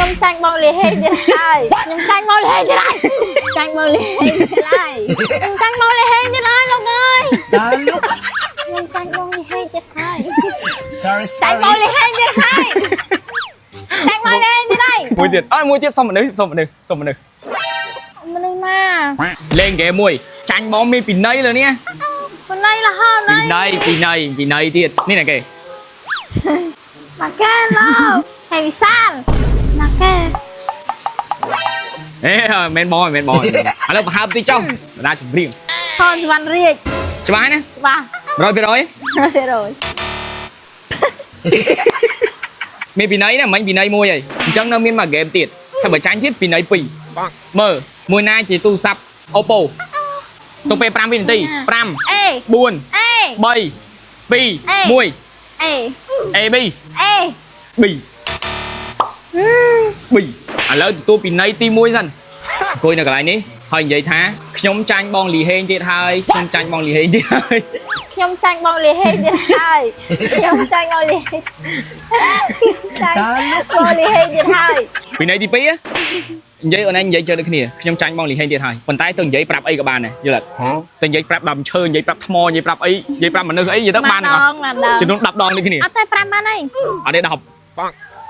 ខ្ញុំចាញ់បងលីហេទៀតហើយខ្ញុំចាញ់បងលីហេទៀតហើយចាញ់បងលីហេទៀតហើយខ្ញុំចាញ់បងលីហេទៀតហើយលោកអើយតើលោកខ្ញុំចាញ់បងលីហេទៀតហើយ sorry ចាញ់បងលីហេទៀតហើយចាញ់បងលីហេទៀតហើយមួយទៀតអើមួយទៀតសុំមនុស្សមនុស្សណាលេងហ្គេមមួយចាញ់បងមានពីណីលើនេះពីណីលហោណីពីណីទៀតនេះណាគេមកកែឡូហេវិសាលមកកែមែនបងឥឡូវបង្ហើបតិចចុះបណ្ដាចម្រៀងឈនសវណ្ណរាជច្បាស់ណាច្បាស់ 100% មានពីណីណាមិញពីណីមួយហើយអញ្ចឹងនៅមានមួយហ្គេមទៀតถ้าបើចាញ់ទៀតពីណី2មើលមួយណាជាទូរស័ព្ទ Oppo ទុកពេល5វិនាទី5 A 4 A 3 2 1 A A B A B ឥឡូវទទួលពីណីទី1សិនអង្គុយនៅកន្លែងនេះហើយនិយាយថាខ្ញុំចាញ់បងលីហេងទៀតហើយខ្ញុំចាញ់បងលីហេងទៀតហើយខ្ញុំចាញ់បងលីហេទៀតហើយខ្ញុំចាញ់បងលីហេចាញ់បងលីហេទៀតហើយពីណីទី2និយាយអូនឯងនិយាយជើដូចគ្នាខ្ញុំចាញ់បងលីហេងទៀតហើយប៉ុន្តែទៅនិយាយប្រាប់អីក៏បានដែរយល់អត់ទៅនិយាយប្រាប់ដើមឈើនិយាយប្រាប់ថ្មនិយាយប្រាប់អីនិយាយប្រាប់មនុស្សអីនិយាយទៅបានអត់ចំនួន10ដងដូចគ្នាអត់តែ5បានអីអត់ទេ10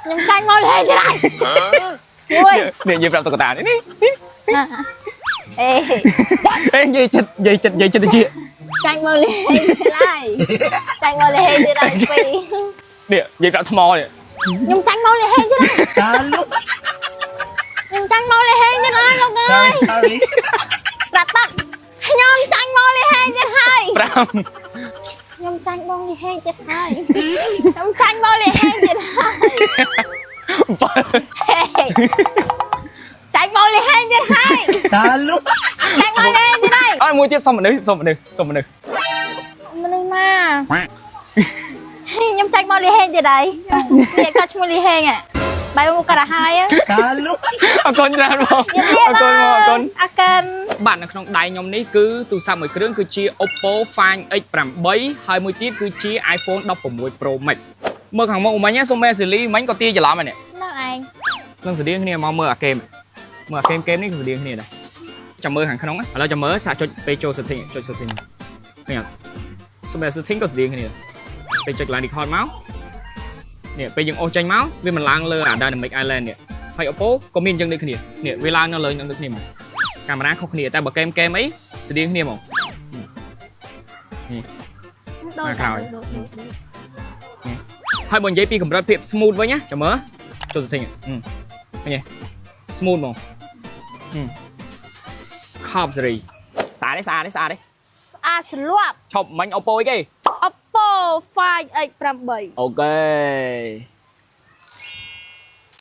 ខ្ញុំចាញ់បងលីហេទៀតហើយមួយនេះនិយាយប្រាប់តុក្កតានេះអេនិយាយចិត្តទៅជាចាញ់បងលីហេទៀតហើយចាញ់បងលីហេទៀតហើយពីរនេះនិយាយប្រាប់ថ្មនេះខ្ញុំចាញ់បងលីហេទៀតហើយតើលោកខ្ញុំចាញ់បងលីហេទៀតហើយលោកអើយ sorry ប្រាប់តាខ្ញុំចាញ់បងលីហេទៀតហើយ5ខ្ញុំចាញ់បងលីហេទៀតហើយខ្ញុំចាញ់បងលីហេទៀតហើយចាញ់បងលីហេទៀតហើយតើលោកចាញ់បងលីហេទៀតហើយអត់មួយទៀតសុំមនុស្សណាខ្ញុំចាញ់បងលីហេទៀតហើយនិយាយក៏ឈ្មោះលីហេងបាយមកកាត់ហើយតើលោកអរគុណច្រើនបងអរគុណបាទនៅក្នុងដៃខ្ញុំនេះគឺទូរស័ព្ទមួយគ្រឿងគឺជា Oppo Find X8 ហើយមួយទៀតគឺជា iPhone 16 Pro Max មើលខាងមុខមិញសុំមេសេលីមិញក៏ទាច្រឡំហ្នឹងនៅឯងនឹងស្តៀងគ្នាមកមើលអាហ្គេមនេះគឺស្តៀងគ្នាដែរចាំមើលខាងក្នុងឥឡូវចាំមើលសាកចុចពេលចូល setting ចុច setting នេះសុំមេ setting ក៏ស្តៀងគ្នាពេលចុច line record មកនេះពេលយើងអូសចេញមកវាមិនឡើងលើ Dynamic Island នេះហើយ Oppo ក៏មានអញ្ចឹងដូចគ្នានេះវាឡើងនៅលើនឹងដូចគ្នាមកកាមេរ៉ាខុសគ្នាតែបើហ្គេមអីស្តៀងគ្នាមកនេះដល់ក្រោយហើយបើនិយាយពីកម្រិតភាព smooth វិញណាចាំមើលចូល setting ឃើញទេ smooth ហ្មងខប់សេរីស្អាតទេស្អាតស្លាប់ឈប់មិញ Oppo អីគេ Oppo Find X8 អូខេ